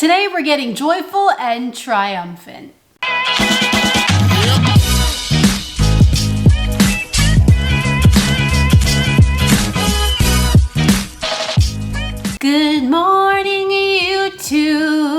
Today we're getting joyful and triumphant. Good morning, YouTube.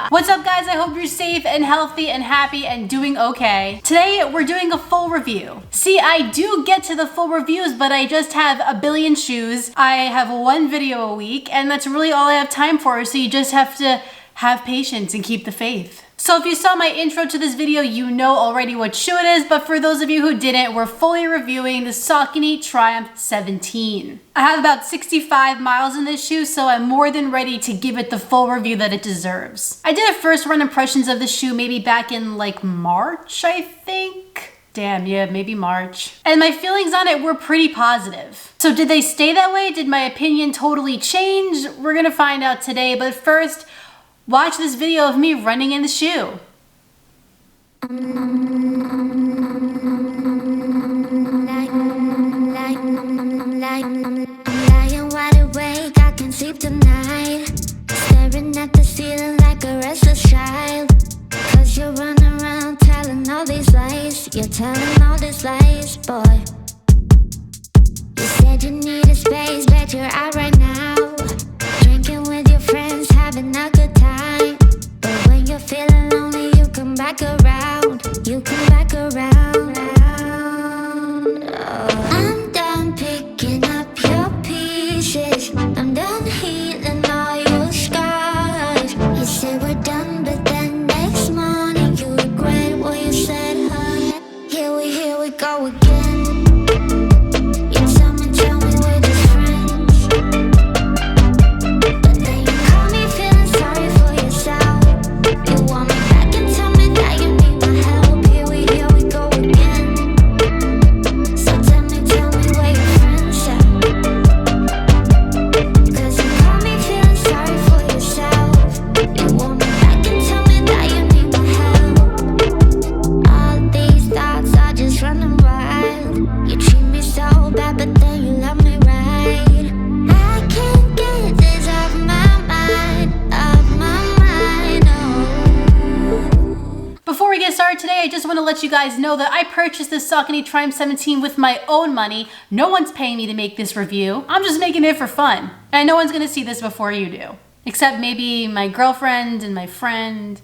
What's up, guys? I hope you're safe and healthy and happy and doing okay. Today, we're doing a full review. See, I do get to the full reviews, but I just have a billion shoes. I have one video a week, and that's really all I have time for, so you just have to have patience and keep the faith. So if you saw my intro to this video, you know already what shoe it is, but for those of you who didn't, we're fully reviewing the Saucony Triumph 17. I have about 65 miles in this shoe, so I'm more than ready to give it the full review that it deserves. I did a first run impressions of the shoe maybe back in like March, I think. Damn, yeah, maybe March. And my feelings on it were pretty positive. So did they stay that way? Did my opinion totally change? We're gonna find out today, but first, watch this video of me running in the shoe. Lying wide awake, I can sleep tonight. Staring at the ceiling like a restless child. Cause you're running around telling all these lies. You're telling all these lies, boy. You said you needed space, bet you're out right now. Drinking with your friends, having a good time. But when you're feeling lonely, you come back around. You come back around. Oh. I'm done picking up your pieces. I'm done healing all your scars. You say we're done, but then next morning you regret what you said, huh? Here we go again. You tell me we're just friends. But then you call me feeling sorry for yourself. You want me back and tell me that you need my help. Here we go again. So tell me where your friends at. Cause you call me feeling sorry for yourself. You want me back and tell me that you need my help. All these thoughts are just running wild. You treat me so bad, but then you love me right. I can't get this off my mind, oh. Before we get started today, I just want to let you guys know that I purchased this Saucony Triumph 17 with my own money. No one's paying me to make this review. I'm just making it for fun. And no one's going to see this before you do. Except maybe my girlfriend and my friend.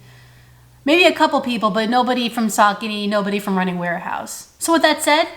Maybe a couple people, but nobody from Saucony, nobody from Running Warehouse. So with that said,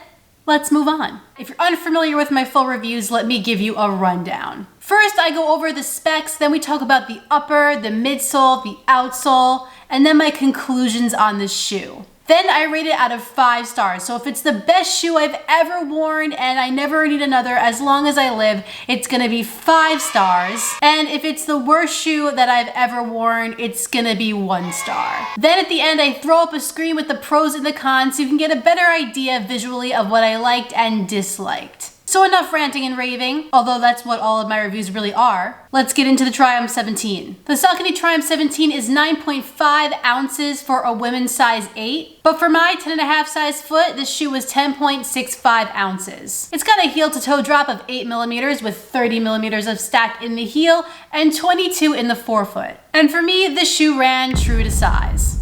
let's move on. If you're unfamiliar with my full reviews, let me give you a rundown. First, I go over the specs, then we talk about the upper, the midsole, the outsole, and then my conclusions on the shoe. Then I rate it out of 5 stars. So if it's the best shoe I've ever worn and I never need another as long as I live, it's gonna be 5 stars. And if it's the worst shoe that I've ever worn, it's gonna be 1 star. Then at the end, I throw up a screen with the pros and the cons so you can get a better idea visually of what I liked and disliked. So enough ranting and raving, although that's what all of my reviews really are. Let's get into the Triumph 17. The Saucony Triumph 17 is 9.5 ounces for a women's size 8, but for my 10.5 size foot, this shoe was 10.65 ounces. It's got a heel to toe drop of 8 millimeters with 30 millimeters of stack in the heel and 22 in the forefoot. And for me, this shoe ran true to size.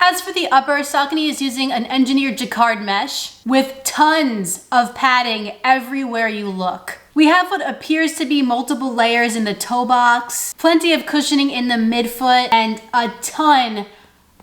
As for the upper, Saucony is using an engineered Jacquard mesh with tons of padding everywhere you look. We have what appears to be multiple layers in the toe box, plenty of cushioning in the midfoot, and a ton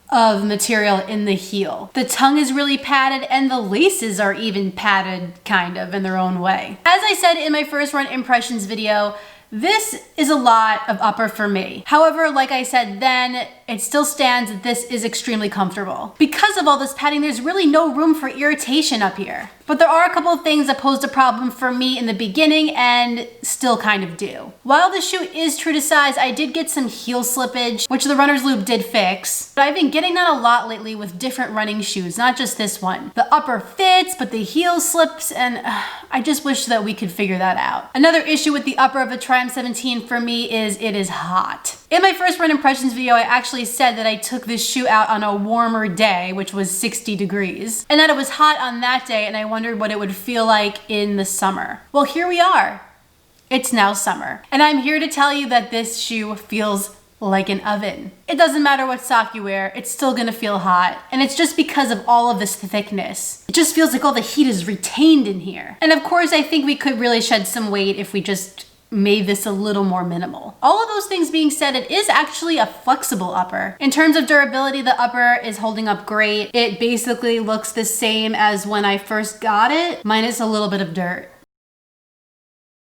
of material in the heel. The tongue is really padded and the laces are even padded kind of in their own way. As I said in my first run impressions video, this is a lot of upper for me. However, like I said then, it still stands that this is extremely comfortable. Because of all this padding, there's really no room for irritation up here. But there are a couple of things that posed a problem for me in the beginning and still kind of do. While the shoe is true to size, I did get some heel slippage, which the runner's loop did fix. But I've been getting that a lot lately with different running shoes, not just this one. The upper fits, but the heel slips, and I just wish that we could figure that out. Another issue with the upper of the Triumph 17 for me is it is hot. In my first run impressions video, I actually said that I took this shoe out on a warmer day, which was 60 degrees, and that it was hot on that day, and I wondered what it would feel like in the summer. Well, here we are. It's now summer, and I'm here to tell you that this shoe feels like an oven. It doesn't matter what sock you wear, it's still gonna feel hot. And it's just because of all of this thickness. It just feels like all the heat is retained in here. And of course, I think we could really shed some weight if we just made this a little more minimal. All of those things being said, it is actually a flexible upper. In terms of durability, the upper is holding up great. It basically looks the same as when I first got it, minus a little bit of dirt.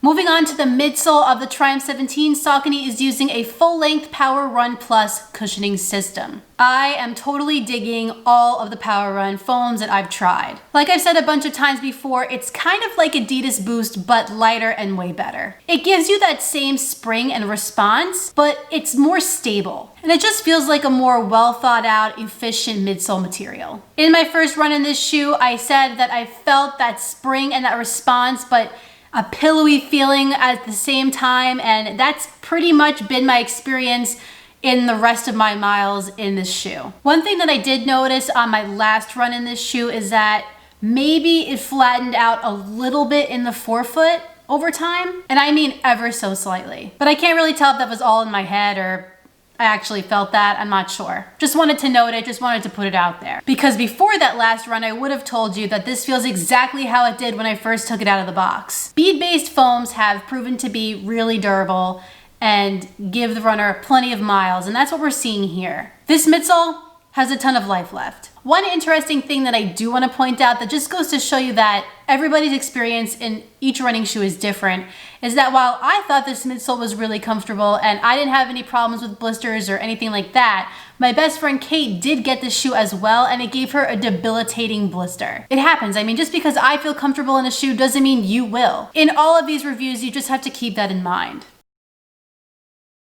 Moving on to the midsole of the Triumph 17, Saucony is using a full-length PWRRUN Plus cushioning system. I am totally digging all of the PWRRUN foams that I've tried. Like I've said a bunch of times before, it's kind of like Adidas Boost, but lighter and way better. It gives you that same spring and response, but it's more stable. And it just feels like a more well thought out, efficient midsole material. In my first run in this shoe, I said that I felt that spring and that response, but a pillowy feeling at the same time, and that's pretty much been my experience in the rest of my miles in this shoe. One thing that I did notice on my last run in this shoe is that maybe it flattened out a little bit in the forefoot over time, and I mean ever so slightly. But I can't really tell if that was all in my head or I actually felt that, I'm not sure. Just wanted to note it, just wanted to put it out there. Because before that last run, I would have told you that this feels exactly how it did when I first took it out of the box. Bead-based foams have proven to be really durable and give the runner plenty of miles, and that's what we're seeing here. This midsole has a ton of life left. One interesting thing that I do want to point out that just goes to show you that everybody's experience in each running shoe is different is that while I thought this midsole was really comfortable and I didn't have any problems with blisters or anything like that, my best friend Kate did get this shoe as well, and it gave her a debilitating blister. It happens. I mean, just because I feel comfortable in a shoe doesn't mean you will. In all of these reviews, you just have to keep that in mind.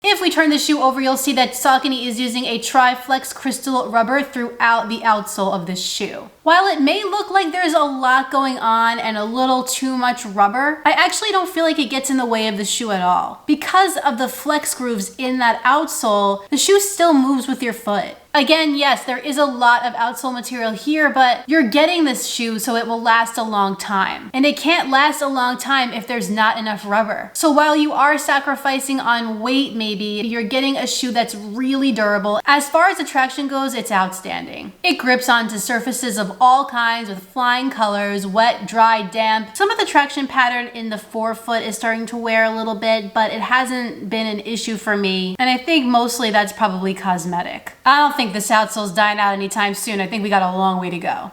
If we turn the shoe over, you'll see that Saucony is using a Tri-Flex crystal rubber throughout the outsole of this shoe. While it may look like there's a lot going on and a little too much rubber, I actually don't feel like it gets in the way of the shoe at all. Because of the flex grooves in that outsole, the shoe still moves with your foot. Again, yes, there is a lot of outsole material here, but you're getting this shoe so it will last a long time. And it can't last a long time if there's not enough rubber. So while you are sacrificing on weight maybe, you're getting a shoe that's really durable. As far as the traction goes, it's outstanding. It grips onto surfaces of all kinds with flying colors, wet, dry, damp. Some of the traction pattern in the forefoot is starting to wear a little bit, but it hasn't been an issue for me. And I think mostly that's probably cosmetic. I don't think this outsole's dying out anytime soon. I think we got a long way to go.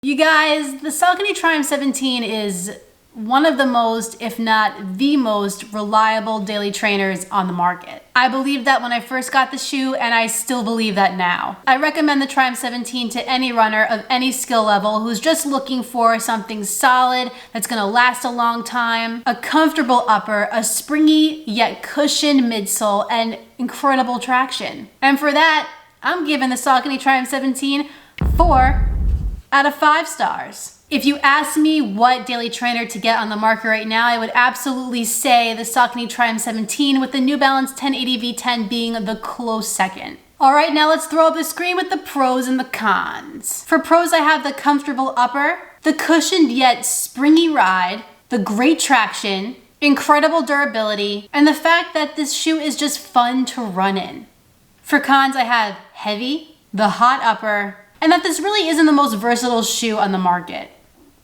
You guys, the Saucony Triumph 17 is one of the most, if not the most, reliable daily trainers on the market. I believed that when I first got the shoe, and I still believe that now. I recommend the Triumph 17 to any runner of any skill level who's just looking for something solid that's gonna last a long time, a comfortable upper, a springy yet cushioned midsole, and incredible traction. And for that, I'm giving the Saucony Triumph 17 4 out of 5 stars. If you ask me what daily trainer to get on the market right now, I would absolutely say the Saucony Triumph 17 with the New Balance 1080 V10 being the close second. All right, now let's throw up the screen with the pros and the cons. For pros, I have the comfortable upper, the cushioned yet springy ride, the great traction, incredible durability, and the fact that this shoe is just fun to run in. For cons, I have heavy, the hot upper, and that this really isn't the most versatile shoe on the market.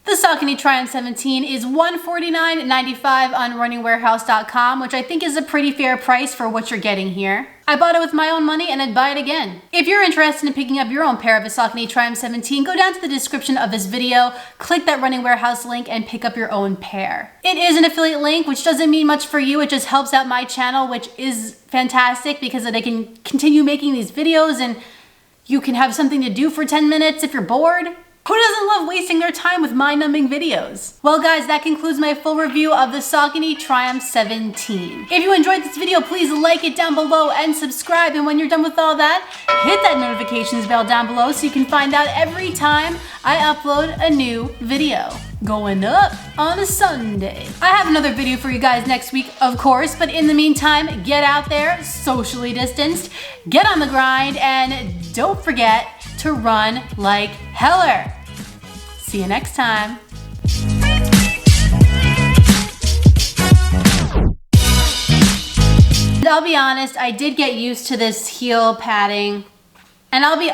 The Saucony Triumph 17 is $149.95 on runningwarehouse.com, which I think is a pretty fair price for what you're getting here. I bought it with my own money and I'd buy it again. If you're interested in picking up your own pair of a Saucony Triumph 17, go down to the description of this video, click that Running Warehouse link, and pick up your own pair. It is an affiliate link, which doesn't mean much for you. It just helps out my channel, which is fantastic because then I can continue making these videos and you can have something to do for 10 minutes if you're bored. Who doesn't love wasting their time with mind-numbing videos? Well guys, that concludes my full review of the Saucony Triumph 17. If you enjoyed this video, please like it down below and subscribe. And when you're done with all that, hit that notifications bell down below so you can find out every time I upload a new video. Going up on a Sunday. I have another video for you guys next week, of course, but in the meantime, get out there, socially distanced, get on the grind, and don't forget to run like heller. See you next time. I'll be honest, I did get used to this heel padding. And I'll be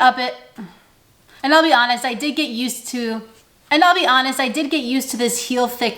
honest, I did get used to this heel thickness